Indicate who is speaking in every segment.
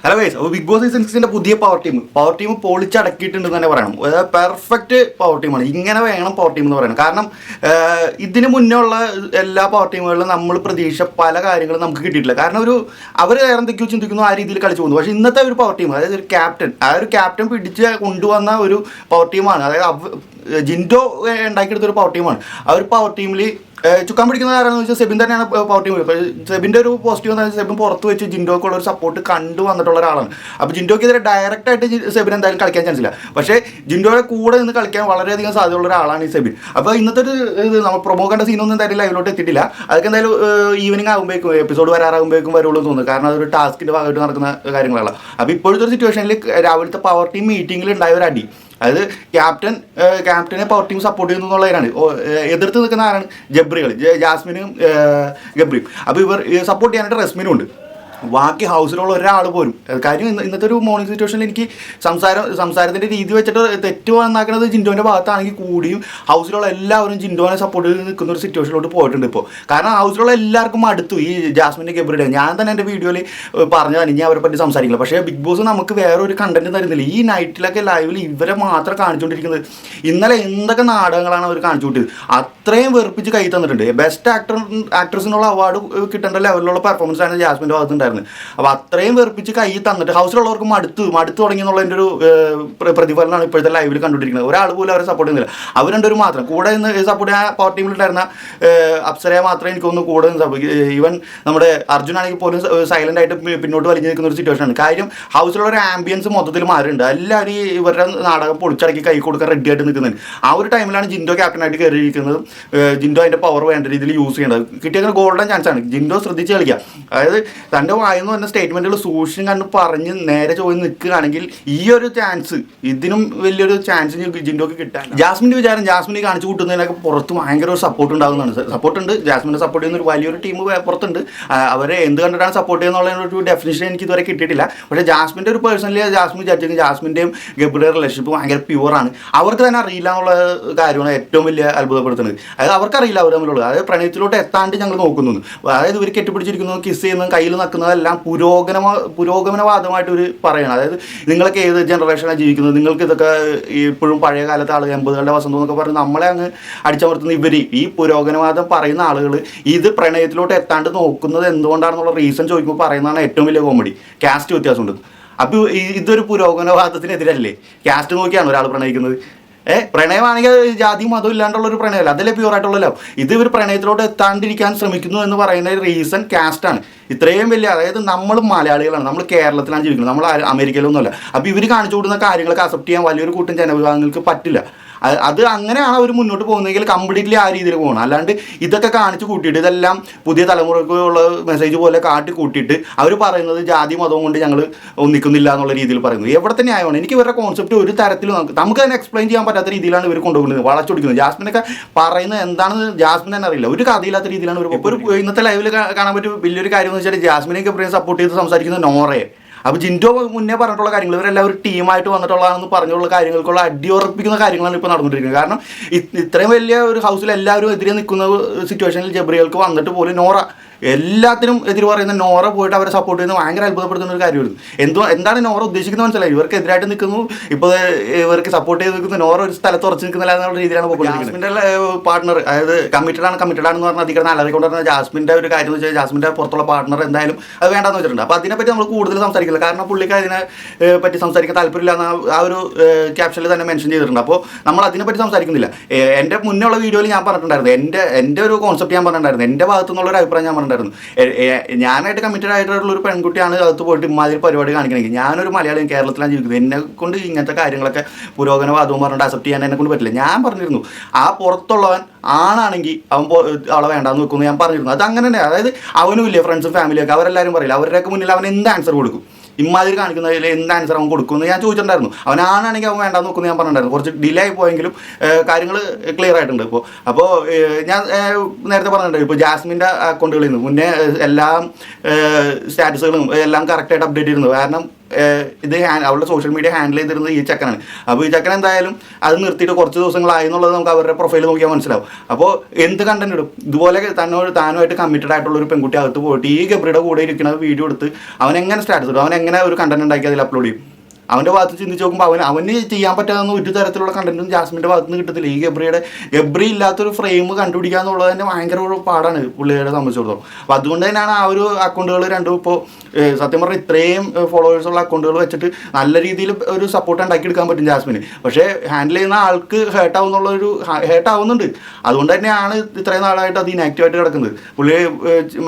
Speaker 1: Hello guys, അപ്പോൾ big boss season 6 പുതിയ power team പൊളിച്ചടക്കിയിട്ടുണ്ടെന്ന് തന്നെ പറയണം. പെർഫെക്റ്റ് പവർ ടീമാണ്. ഇങ്ങനെ വേണം പവർ ടീം എന്ന് പറയുന്നത്. കാരണം ഇതിന് മുന്നേ ഉള്ള എല്ലാ പവർ ടീമുകളിലും നമ്മൾ പ്രതീക്ഷ പല കാര്യങ്ങളും നമുക്ക് കിട്ടിയിട്ടില്ല. കാരണം അവർ എന്തൊക്കെയോ ചിന്തിക്കുന്നു, ആ രീതിയിൽ കളിച്ചു പോകുന്നു. പക്ഷേ ഇന്നത്തെ ഒരു പവർ ടീം, അതായത് ഒരു ക്യാപ്റ്റൻ പിടിച്ച് കൊണ്ടുവന്ന ഒരു പവർ ടീമാണ്. അതായത് ജിൻഡോ ഉണ്ടാക്കിയെടുത്തൊരു പവർ ടീമാണ്. ആ ഒരു പവർ ടീമിൽ ചുക്കാൻ പിടിക്കുന്ന ആരാണെന്ന് വെച്ചാൽ സെബിൻ തന്നെയാണ് പവർ ടീം. സെബിൻ്റെ ഒരു പോസിറ്റീവ് എന്ന് വെച്ചാൽ സെബിൻ പുറത്ത് വെച്ച് ജിൻഡോക്കുള്ള ഒരു സപ്പോർട്ട് കണ്ടു വന്നിട്ടുള്ള ഒരാളാണ്. അപ്പോൾ ജിൻഡോക്കെതിരെ ഡയറക്റ്റായിട്ട് സെബിൻ എന്തായാലും കളിക്കാൻ ചാൻസ് ഇല്ല. പക്ഷേ ജിൻഡോയുടെ കൂടെ നിന്ന് കളിക്കാൻ വളരെയധികം സാധ്യതയുള്ള ഒരാളാണ് ഈ സെബിൻ. അപ്പോൾ ഇന്നത്തെ ഒരു നമ്മൾ പ്രൊമോ കണ്ട സീനൊന്നും എന്തായാലും ലൈവിലോട്ട് എത്തിയിട്ടില്ല. അതൊക്കെ എന്തായാലും ഈവനിങ് ആകുമ്പോഴേക്കും എപ്പിസോഡ് വരാറാകുമ്പോഴേക്കും വരുള്ളൂ എന്ന് തോന്നുന്നു. കാരണം അതൊരു ടാസ്കിൻ്റെ ഭാഗമായിട്ട് നടക്കുന്ന കാര്യങ്ങളാണ്. അപ്പോൾ ഇപ്പോഴത്തെ ഒരു സിറ്റുവേഷനിൽ രാവിലത്തെ പവർ ടീം മീറ്റിങ്ങിൽ ഉണ്ടായ ഒരു അടി, അതായത് ക്യാപ്റ്റനെ പവർ ടീം സപ്പോർട്ട് ചെയ്യുന്നു എന്നുള്ളവരാണ്. എതിർത്ത് നിൽക്കുന്ന ആരാണ്? ജാസ്മിനും ഗബ്രിയും. അപ്പോൾ ഇവർ സപ്പോർട്ട് ചെയ്യാനായിട്ട് റസ്മിനും ഉണ്ട്. ബാക്കി ഹൗസിലുള്ള ഒരാൾ പോലും. കാര്യം ഇന്നത്തെ ഒരു മോർണിംഗ് സിറ്റുവേഷനിൽ എനിക്ക് സംസാരത്തിൻ്റെ രീതി വെച്ചിട്ട് തെറ്റ് വന്നാക്കുന്നത് ജിൻഡോൻ്റെ ഭാഗത്താണെങ്കിൽ കൂടിയും ഹൗസിലുള്ള എല്ലാവരും ജിൻഡോനെ സപ്പോർട്ട് ചെയ്ത് നിൽക്കുന്ന ഒരു സിറ്റുവേഷനിലോട്ട് പോയിട്ടുണ്ട് ഇപ്പോൾ. കാരണം ഹൗസിലുള്ള എല്ലാവർക്കും അടുത്തു ഈ ജാസ്മിൻ്റെ ഗബ്രിയുടെ. ഞാൻ തന്നെ എൻ്റെ വീഡിയോയിൽ പറഞ്ഞതാണ് ഇനി അവരെ പറ്റി സംസാരിക്കില്ല. പക്ഷേ ബിഗ് ബോസ് നമുക്ക് വേറെ ഒരു കണ്ടന്റ് തരുന്നില്ല. ഈ നൈറ്റിലൊക്കെ ലൈവിൽ ഇവരെ മാത്രം കാണിച്ചുകൊണ്ടിരിക്കുന്നത്. ഇന്നലെ എന്തൊക്കെ നാടകങ്ങളാണ് അവർ കാണിച്ചു വിട്ടത്. അത്രയും വെറുപ്പിച്ച് കൈ തന്നിട്ടുണ്ട്. ബെസ്റ്റ് ആക്ട്രസിനുള്ള അവാർഡ് കിട്ടേണ്ട ലെവലിലുള്ള പെർഫോമൻസ് ആണ് ജാസ്മിൻ്റെ ഭാഗത്തുണ്ടായിരുന്നത്. അപ്പോൾ അത്രയും വെറുപ്പിച്ച് കൈ തന്നിട്ട് ഹൗസിലുള്ളവർക്ക് മടുത്തു തുടങ്ങി എന്നുള്ളതിൻ്റെ ഒരു പ്രതിഫലനമാണ് ഇപ്പോഴത്തെ ലൈവിൽ കണ്ടുകൊണ്ടിരിക്കുന്നത്. ഒരാൾ പോലും അവരെ സപ്പോർട്ട് ചെയ്യുന്നില്ല. അവർ രണ്ടൊരു മാത്രം കൂടെ നിന്ന് സപ്പോർട്ട് ചെയ്യാൻ പവർ ടീമിലുണ്ടായിരുന്ന അപ്സരയെ മാത്രമേ എനിക്കൊന്ന് കൂടെ ഈവൻ നമ്മുടെ അർജുനാണെങ്കിൽ പോലും സൈലൻ്റ് ആയിട്ട് പിന്നോട്ട് വലിഞ്ഞു നിൽക്കുന്ന ഒരു സിറ്റുവേഷനാണ്. കാര്യം ഹൗസിലുള്ള ഒരു ആംബിയൻസ് മൊത്തത്തിൽ മാറിയിട്ടുണ്ട്. എല്ലാവരും ഇവരുടെ നാടകം പൊളിച്ചടക്കി കൈ കൊടുക്കാൻ റെഡി ആയിട്ട് നിൽക്കുന്നത്. ആ ഒരു ടൈമിലാണ് ജിൻഡോ ക്യാപ്റ്റനായിട്ട് കയറിയിരിക്കുന്നത്. ജിൻഡോ അതിൻ്റെ പവർ വേണ്ട രീതിയിൽ യൂസ് ചെയ്യേണ്ടത്. കിട്ടിയ ഗോൾഡൻ ചാൻസാണ്. ജിൻഡോ ശ്രദ്ധിച്ച് കളിക്കുക. അതായത് തൻ്റെ വായെന്ന് പറഞ്ഞ സ്റ്റേറ്റ്മെൻറ്റുകൾ സൂക്ഷിച്ചും കണ്ട് പറഞ്ഞ് നേരെ ചോദിച്ച് നിൽക്കുകയാണെങ്കിൽ ഈ ഒരു ചാൻസ്, ഇതിനും വലിയൊരു ചാൻസ് ജിൻഡോക്ക് കിട്ടാൻ. ജാസ്മിൻ്റെ വിചാരം ജാസ്മിനെ കാണിച്ചു കൂട്ടുന്നതിനൊക്കെ പുറത്ത് ഭയങ്കര ഒരു സപ്പോർട്ട് ഉണ്ടാകുന്നതാണ്. സപ്പോർട്ടുണ്ട്, ജാസ്മിനെ സപ്പോർട്ട് ചെയ്യുന്ന ഒരു വലിയൊരു ടീം പുറത്തുണ്ട്. അവരെ എന്ത് കണ്ടിട്ടാണ് സപ്പോർട്ട് ചെയ്യുന്നുള്ള ഒരു ഡെഫിനിഷൻ എനിക്ക് ഇതുവരെ കിട്ടിയിട്ടില്ല. പക്ഷേ ജാസ്മിൻ്റെ ഒരു പേഴ്സണലി ജാസ്മിൻ വിചാരിച്ചെങ്കിൽ ജാസ്മിൻ്റെയും ഗബ്രിയുടെ റിലേഷൻഷിപ്പ് ഭയങ്കര പ്യുവറാണ്. അവർക്ക് തന്നെ അറിയില്ല എന്നുള്ള കാര്യമാണ് ഏറ്റവും വലിയ അത്ഭുതപ്പെടുത്തുന്നത്. അതായത് അവർക്കറിയില്ല അവർ തമ്മിലുള്ളത്. അതായത് പ്രണയത്തിലോട്ട് എത്താണ്ട് ഞങ്ങൾ നോക്കുന്നു. അതായത് ഇവർ കെട്ടിപ്പിടിച്ചിരിക്കുന്നതും കിസ് ചെയ്യുന്നതും കയ്യിൽ നിൽക്കുന്നതെല്ലാം പുരോഗമനവാദമായിട്ട് ഇവർ പറയണം. അതായത് നിങ്ങളൊക്കെ ഏത് ജനറേഷനാണ് ജീവിക്കുന്നത്, നിങ്ങൾക്ക് ഇതൊക്കെ ഇപ്പോഴും പഴയ കാലത്തെ ആളുകൾ 80കളുടെ വസന്തം എന്നൊക്കെ പറഞ്ഞ് നമ്മളെ അങ്ങ് അടിച്ചമർത്തുന്ന ഇവർ ഈ പുരോഗമനവാദം പറയുന്ന ആളുകൾ ഇത് പ്രണയത്തിലോട്ട് എത്താണ്ട് നോക്കുന്നത് എന്തുകൊണ്ടാണെന്നുള്ള റീസൺ ചോദിക്കുമ്പോൾ പറയുന്നതാണ് ഏറ്റവും വലിയ കോമഡി. കാസ്റ്റ് വ്യത്യാസമുണ്ട്. അപ്പോൾ ഇതൊരു പുരോഗമനവാദത്തിനെതിരല്ലേ? കാസ്റ്റ് നോക്കിയാണ് ഒരാൾ പ്രണയിക്കുന്നത്. പ്രണയമാണെങ്കിൽ ജാതി മതം ഇല്ലാണ്ടുള്ളൊരു പ്രണയമല്ല, അതല്ലേ പ്യൂറായിട്ടുള്ള ലവ്. ഇത് ഇവർ പ്രണയത്തിലോട്ട് എത്താണ്ടിരിക്കാൻ ശ്രമിക്കുന്നു എന്ന് പറയുന്ന റീസൺ കാസ്റ്റാണ്. ഇത്രയും വലിയ, അതായത് നമ്മൾ മലയാളികളാണ്, നമ്മൾ കേരളത്തിലാണ് ജീവിക്കുന്നത്, നമ്മൾ അമേരിക്കയിലൊന്നുമല്ല. അപ്പോൾ ഇവർ കാണിച്ചു കൊടുക്കുന്ന കാര്യങ്ങളൊക്കെ അക്സെപ്റ്റ് ചെയ്യാൻ വലിയൊരു കൂട്ടം ജനവിഭാഗങ്ങൾക്ക് പറ്റില്ല. അത് അങ്ങനെയാണ് അവർ മുന്നോട്ട് പോകുന്നതെങ്കിൽ കംപ്ലീറ്റ്ലി ആ രീതിയിൽ പോകണം. അല്ലാണ്ട് ഇതൊക്കെ കാണിച്ച് കൂട്ടിയിട്ട് ഇതെല്ലാം പുതിയ തലമുറക്കുള്ള മെസ്സേജ് പോലെ കാട്ടി കൂട്ടിയിട്ട് അവർ പറയുന്നത് ജാതി മതവും കൊണ്ട് ഞങ്ങൾ ഒന്നിക്കുന്നില്ല എന്നുള്ള രീതിയിൽ പറയുന്നത് എവിടെ തന്നെ ആയതാണ്. എനിക്ക് ഇവരുടെ കോൺസെപ്റ്റ് ഒരു തരത്തിലും നമുക്ക് തന്നെ എക്സ്പ്ലെയിൻ ചെയ്യാൻ പറ്റാത്ത രീതിയിലാണ് ഇവർ കൊണ്ടുപോകുന്നത്, വളച്ചൊടിക്കുന്നത്. ജാസ്മിനൊക്കെ പറയുന്നത് എന്താണെന്ന് ജാസ്മിൻ തന്നെ അറിയില്ല. ഒരു കഥയില്ലാത്ത രീതിയിലാണ് ഇപ്പോൾ ഇന്നത്തെ ലൈവിൽ കാണാൻ പറ്റും. വലിയൊരു കാര്യം എന്ന് വെച്ചാൽ ജാസ്മിനെയൊക്കെ ഇവരെ സപ്പോർട്ട് ചെയ്ത് സംസാരിക്കുന്ന നോറയെ. അപ്പോൾ ജിൻഡോ മുന്നേ പറഞ്ഞിട്ടുള്ള കാര്യങ്ങൾ ഇവരെല്ലാവരും ടീമായിട്ട് വന്നിട്ടുള്ളതാണെന്ന് പറഞ്ഞുള്ള കാര്യങ്ങൾക്കുള്ള അടിയുറപ്പിക്കുന്ന കാര്യങ്ങളാണ് ഇപ്പോൾ നടന്നുകൊണ്ടിരിക്കുന്നത്. കാരണം ഇത്രയും വലിയ ഒരു ഹൗസിൽ എല്ലാവരും എതിരെ നിൽക്കുന്ന സിറ്റുവേഷനിൽ ജബ്രിയൽക്ക് വന്നിട്ട് പോലും നോറ എല്ലാത്തിനും എതിര് പറയുന്ന നോറ പോയിട്ട് അവരെ സപ്പോർട്ട് ചെയ്യുന്നത് ഭയങ്കര അത്ഭുതപ്പെടുത്തുന്ന ഒരു കാര്യമായിരുന്നു. എന്താണ് നോറ ഉദ്ദേശിക്കുന്നത് മനസ്സിലായി. ഇവർക്ക് എതിരായിട്ട് നിൽക്കുന്നു, ഇപ്പോൾ ഇവർക്ക് സപ്പോർട്ട് ചെയ്ത് നിൽക്കുന്നു. നോറ ഒരു സ്ഥലത്ത് ഉറച്ച് നിൽക്കുന്നില്ല എന്നുള്ള രീതിയിലാണ് ജാസ്മിൻ്റെ പാർട്ണർ, അതായത് കമ്മിറ്റഡ് ആണെന്ന് പറഞ്ഞാൽ അധികം അലറിക്കൊണ്ട് പറഞ്ഞാൽ ജാസ്മിൻ്റെ ഒരു കാര്യം എന്ന് വെച്ചാൽ ജാസ്മിൻ്റെ പുറത്തുള്ള പാർട്ണർ എന്തായാലും അത് വേണ്ടെന്ന് വെച്ചിട്ടുണ്ട്. അപ്പോൾ അതിനെപ്പറ്റി നമ്മൾ കൂടുതൽ സംസാരിക്കില്ല. കാരണം പുള്ളിക്ക് അതിനെ പറ്റി സംസാരിക്കാൻ താല്പര്യമില്ല എന്ന ആ ഒരു ക്യാപ്ഷനിൽ തന്നെ മെൻഷൻ ചെയ്തിട്ടുണ്ട്. അപ്പോൾ നമ്മൾ അതിനെപ്പറ്റി സംസാരിക്കുന്നില്ല. എൻ്റെ മുന്നേ ഉള്ള വീഡിയോയിൽ ഞാൻ പറഞ്ഞിട്ടുണ്ടായിരുന്നു, എൻ്റെ ഒരു കോൺസെപ്റ്റ് ഞാൻ പറഞ്ഞിട്ടുണ്ടായിരുന്നു, എൻ്റെ ഭാഗത്തു നിന്നുള്ളൊരു അഭിപ്രായം ഞാൻ പറഞ്ഞിട്ടുണ്ടായിരുന്നു. ഞാനായിട്ട് കമ്മിറ്റഡ് ആയിട്ടുള്ള ഒരു പെൺകുട്ടിയാണ് അകത്ത് പോയിട്ട് ഇമാതിരി പരിപാടി കാണിക്കണമെങ്കിൽ ഞാനൊരു മലയാളിയും കേരളത്തിലാണ് ജീവിക്കുന്നത്, എന്നെ കൊണ്ട് ഇങ്ങനത്തെ കാര്യങ്ങളൊക്കെ പുരോഗമനവാദവും പറഞ്ഞിട്ട് അക്സെപ്റ്റ് ചെയ്യാൻ എന്നെ കൊണ്ട് പറ്റില്ല. ഞാൻ പറഞ്ഞിരുന്നു ആ പുറത്തുള്ളവൻ ആണാണെങ്കിൽ അവൻ അവളെ വേണ്ടാന്ന് വെക്കുമെന്ന് ഞാൻ പറഞ്ഞിരുന്നു. അത് അങ്ങനെ തന്നെ. അതായത് അവനും ഇല്ലേ ഫ്രണ്ട്സും ഫാമിലിയൊക്കെ, അവരെല്ലാവരും പറയില്ല, അവരുടെയൊക്കെ മുന്നിൽ അവൻ എന്ത് ആൻസർ കൊടുക്കും, ഇമാതിരി കാണിക്കുന്നതിൽ എന്ത് ആൻസർ അവൻ കൊടുക്കുമെന്ന് ഞാൻ ചോദിച്ചിട്ടുണ്ടായിരുന്നു. അവനാണെങ്കിൽ അവൻ വേണ്ടാന്ന് നോക്കുന്നത് ഞാൻ പറഞ്ഞിട്ടുണ്ടായിരുന്നു. കുറച്ച് ഡിലേ ആയി പോയെങ്കിലും കാര്യങ്ങൾ ക്ലിയർ ആയിട്ടുണ്ട്. അപ്പോൾ ഞാൻ നേരത്തെ പറഞ്ഞിട്ടുണ്ട്, ഇപ്പോൾ ജാസ്മിൻ്റെ അക്കൗണ്ടുകളിൽ നിന്ന് മുന്നേ എല്ലാ സ്റ്റാറ്റസുകളും എല്ലാം കറക്റ്റായിട്ട് അപ്ഡേറ്റ് ചെയ്യുന്നത്. കാരണം ഇത് അവരുടെ സോഷ്യൽ മീഡിയ ഹാൻഡിൽ ചെയ്തിരുന്നത് ഈ ചെക്കനാണ്. അപ്പോൾ ഈ ചെക്കൻ എന്തായാലും അത് നിർത്തിയിട്ട് കുറച്ച് ദിവസങ്ങളായി എന്നുള്ളത് നമുക്ക് അവരുടെ പ്രൊഫൈൽ നോക്കിയാൽ മനസ്സിലാവും. അപ്പോൾ എന്ത് കണ്ടന്റ് ഇടും? ഇതുപോലെ താനുമായിട്ട് കമ്മിറ്റഡ് ആയിട്ടുള്ള ഒരു പെൺകുട്ടി അകത്ത് പോയിട്ട് ഈ ഗബ്രിയുടെ കൂടെ ഇരിക്കുന്ന വീഡിയോ എടുത്ത് അവൻ എങ്ങനെ സ്റ്റാറ്റസ് ഇടും? അവൻ എങ്ങനെ ഒരു കണ്ടന്റ് ഉണ്ടാക്കി അതിൽ അപ്ലോഡ് ചെയ്യും? അവൻ്റെ ഭാഗത്ത് ചിന്തിച്ച് നോക്കുമ്പോൾ അവന് ചെയ്യാൻ പറ്റാവുന്ന ഒരു തരത്തിലുള്ള കണ്ടന്റും ജാസ്മിൻ്റെ ഭാഗത്ത് നിന്ന് കിട്ടത്തില്ല. ഈ ഗബ്രി ഇല്ലാത്തൊരു ഫ്രെയിം കണ്ടുപിടിക്കുക എന്നുള്ളത് തന്നെ ഭയങ്കര ഒരു പാടാണ് പുള്ളിയുടെ സംബന്ധിച്ചിടത്തോളം. അപ്പോൾ അതുകൊണ്ട് തന്നെയാണ് ആ ഒരു അക്കൗണ്ടുകൾ രണ്ടും ഇപ്പോൾ സത്യം പറഞ്ഞാൽ ഇത്രയും ഫോളോവേഴ്സുള്ള അക്കൗണ്ടുകൾ വെച്ചിട്ട് നല്ല രീതിയിൽ ഒരു സപ്പോർട്ട് ഉണ്ടാക്കിയെടുക്കാൻ പറ്റും ജാസ്മിന്. പക്ഷേ ഹാൻഡിൽ ചെയ്യുന്ന ആൾക്ക് ഹേർട്ടാവുന്നുണ്ട്. അതുകൊണ്ട് തന്നെയാണ് ഇത്രയും നാളായിട്ട് അത് ഇനാക്റ്റീവായിട്ട് കിടക്കുന്നത്. പുള്ളി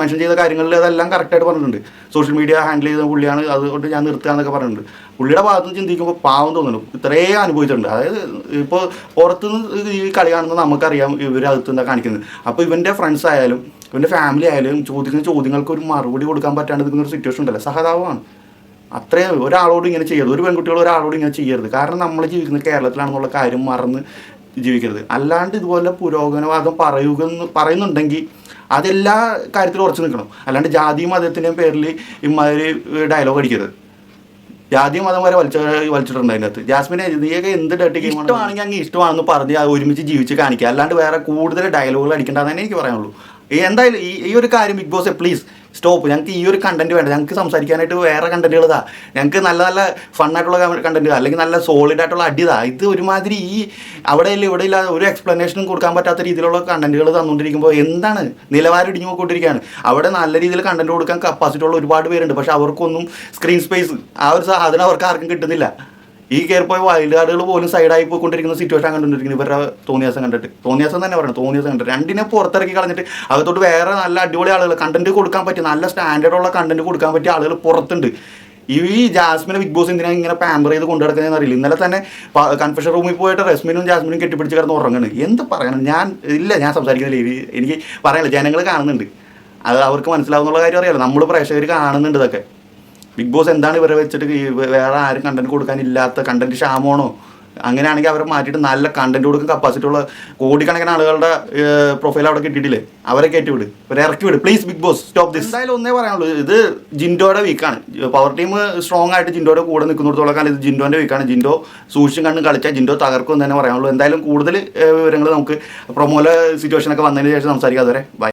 Speaker 1: മെൻഷൻ ചെയ്ത കാര്യങ്ങളിൽ അതെല്ലാം കറക്റ്റായിട്ട് പറഞ്ഞിട്ടുണ്ട്. സോഷ്യൽ മീഡിയ ഹാൻഡിൽ ചെയ്ത പുള്ളിയാണ്, അതുകൊണ്ട് ഞാൻ നിർത്തുക എന്നൊക്കെ പറഞ്ഞിട്ടുണ്ട്. പുള്ളിയുടെ ഭാഗത്ത് ചിന്തിക്കുമ്പോൾ പാവം തോന്നുന്നു. ഇത്രയും അനുഭവിച്ചിട്ടുണ്ട്. അതായത് ഇപ്പോൾ പുറത്തുനിന്ന് ഈ കളി കാണുന്നത് നമുക്കറിയാം ഇവരകത്ത് എന്താ കാണിക്കുന്നത്. അപ്പോൾ ഇവൻ്റെ ഫ്രണ്ട്സ് ആയാലും ഇവൻ്റെ ഫാമിലി ആയാലും ചോദിക്കുന്ന ചോദ്യങ്ങൾക്ക് ഒരു മറുപടി കൊടുക്കാൻ പറ്റാണ്ട് നിൽക്കുന്ന ഒരു സിറ്റുവേഷൻ ഉണ്ടല്ലോ, സഹതാപമാണ്. അത്രയും ഒരാളോട് ഇങ്ങനെ ചെയ്യരുത്, ഒരു പെൺകുട്ടികൾ ഒരാളോട് ഇങ്ങനെ ചെയ്യരുത്. കാരണം നമ്മൾ ജീവിക്കുന്നത് കേരളത്തിലാണെന്നുള്ള കാര്യം മറന്ന് ജീവിക്കരുത്. അല്ലാണ്ട് ഇതുപോലെ പുരോഗമനവാദം പറയുന്നുണ്ടെങ്കിൽ അതെല്ലാ കാര്യത്തിലും ഉറച്ചു നിൽക്കണം. അല്ലാണ്ട് ജാതി മതത്തിൻ്റെയും പേരിൽ ഇമാതിരി ഡയലോഗ് അടിക്കരുത്. ജാതി മതം വരെ വലിച്ചിട്ടുണ്ട് അതിനകത്ത്. ജാസ്മിനെ നീയൊക്കെ എന്ത് ഡേട്ട് ഇഷ്ടമാണെങ്കിൽ അങ്ങ് ഇഷ്ടമാണെന്ന് പറഞ്ഞ് ഒരുമിച്ച് ജീവിച്ച് കാണിക്കുക. അല്ലാണ്ട് വേറെ കൂടുതൽ ഡയലോഗുകൾ അടിക്കേണ്ടതെന്ന് എനിക്ക് പറയാനുള്ളൂ. എന്തായാലും ഈ ഒരു കാര്യം ബിഗ് ബോസ് പ്ലീസ് സ്റ്റോപ്പ്. ഞങ്ങൾക്ക് ഈ ഒരു കണ്ടന്റ് വേണ്ട. ഞങ്ങൾക്ക് സംസാരിക്കാനായിട്ട് വേറെ കണ്ടന്റുകൾ ഇതാ. ഞങ്ങൾക്ക് നല്ല നല്ല ഫണ്ണായിട്ടുള്ള കണ്ടന്റ് അല്ലെങ്കിൽ നല്ല സോളിഡ് ആയിട്ടുള്ള അടിതാ. ഇത് ഒരുമാതിരി ഈ അവിടെയില്ല ഇവിടെയില്ല ഒരു എക്സ്പ്ലനേഷനും കൊടുക്കാൻ പറ്റാത്ത രീതിയിലുള്ള കണ്ടന്റുകൾ തന്നുകൊണ്ടിരിക്കുമ്പോൾ എന്താണ് നിലവാരം ഇടിഞ്ഞു പോയിക്കൊണ്ടിരിക്കുകയാണ്. അവിടെ നല്ല രീതിയിൽ കണ്ടന്റ് കൊടുക്കാൻ കപ്പാസിറ്റി ഉള്ള ഒരുപാട് പേരുണ്ട്. പക്ഷെ അവർക്കൊന്നും സ്ക്രീൻ സ്പേസ് ആ ഒരു സാധനം അവർക്ക് ആർക്കും കിട്ടുന്നില്ല. ഈ കയറിപ്പോയ വൈൽഡ് കാർഡുകൾ പോലും സൈഡായി പോയിക്കൊണ്ടിരിക്കുന്ന സിറ്റുവേഷൻ കണ്ടുകൊണ്ടിരിക്കുന്നത് ഇവരുടെ തോന്നിയാസം തന്നെ പറയണം. തോന്നിയാസം കണ്ടിട്ട് രണ്ടിനെ പുറത്തിറക്കി കളഞ്ഞിട്ട് അകത്തോട്ട് വേറെ നല്ല അടിപൊളി ആളുകൾ കണ്ടന്റ് കൊടുക്കാൻ പറ്റിയ നല്ല സ്റ്റാൻഡേർഡുള്ള കണ്ടന്റ് കൊടുക്കാൻ പറ്റിയ ആളുകൾ പുറത്തുണ്ട്. ഈ ജാസ്മിനെ ബിഗ് ബോസ് എന്തിനാണ് ഇങ്ങനെ പാമ്പർ ചെയ്ത് കൊണ്ടു നടക്കുന്നതെന്ന് അറിയില്ല. ഇന്നലെ തന്നെ കൺഫെഷൻ റൂമിൽ പോയിട്ട് റസ്മിനും ജാസ്മിനും കെട്ടിപ്പിടിച്ച് കിടന്ന് ഉറങ്ങുന്നു. എന്ത് പറയണം? ഞാൻ സംസാരിക്കുന്നില്ല. എനിക്ക് പറയാനില്ല. ജനങ്ങൾ കാണുന്നുണ്ട്, അത് അവർക്ക് മനസ്സിലാവുന്നുള്ള കാര്യം അറിയാലോ. നമ്മൾ പ്രേക്ഷകർ കാണുന്നുണ്ട് ഇതൊക്കെ. ബിഗ് ബോസ് എന്താണ് ഇവരെ വെച്ചിട്ട് വേറെ ആരും കണ്ടന്റ് കൊടുക്കാനില്ലാത്ത കണ്ടന്റ് ക്ഷാമമാണോ? അങ്ങനെയാണെങ്കിൽ അവരെ മാറ്റിയിട്ട് നല്ല കണ്ടന്റ് കൊടുക്കാൻ കപ്പാസിറ്റി ഉള്ള കോടിക്കണക്കിന് ആളുകളുടെ പ്രൊഫൈൽ അവിടെ കിട്ടിയിട്ടില്ലേ? അവരെ കയറ്റിവിട്, ഇവരെ ഇറക്കി വിട് please. Bigg Boss stop this. എന്തായാലും ഒന്നേ പറയാനുള്ളൂ, ഇത് ജിൻഡോയുടെ വീക്കാണ്. പവർ ടീം സ്ട്രോങ് ആയിട്ട് ജിൻഡോയുടെ കൂടെ നിൽക്കുന്നിടത്തോളം കാലം ഇത് ജിൻഡോൻ്റെ വീക്കാണ്. ജിൻഡോ സൂക്ഷിച്ചും കണ്ടും കളിച്ചാൽ ജിൻഡോ തകർക്കും എന്ന് തന്നെ പറയാനുള്ളൂ. എന്തായാലും കൂടുതൽ വിവരങ്ങൾ നമുക്ക് പ്രൊമോല സിറ്റുവേഷനൊക്കെ വന്നതിന് ശേഷം സംസാരിക്കാം. അതുവരെ ബൈ.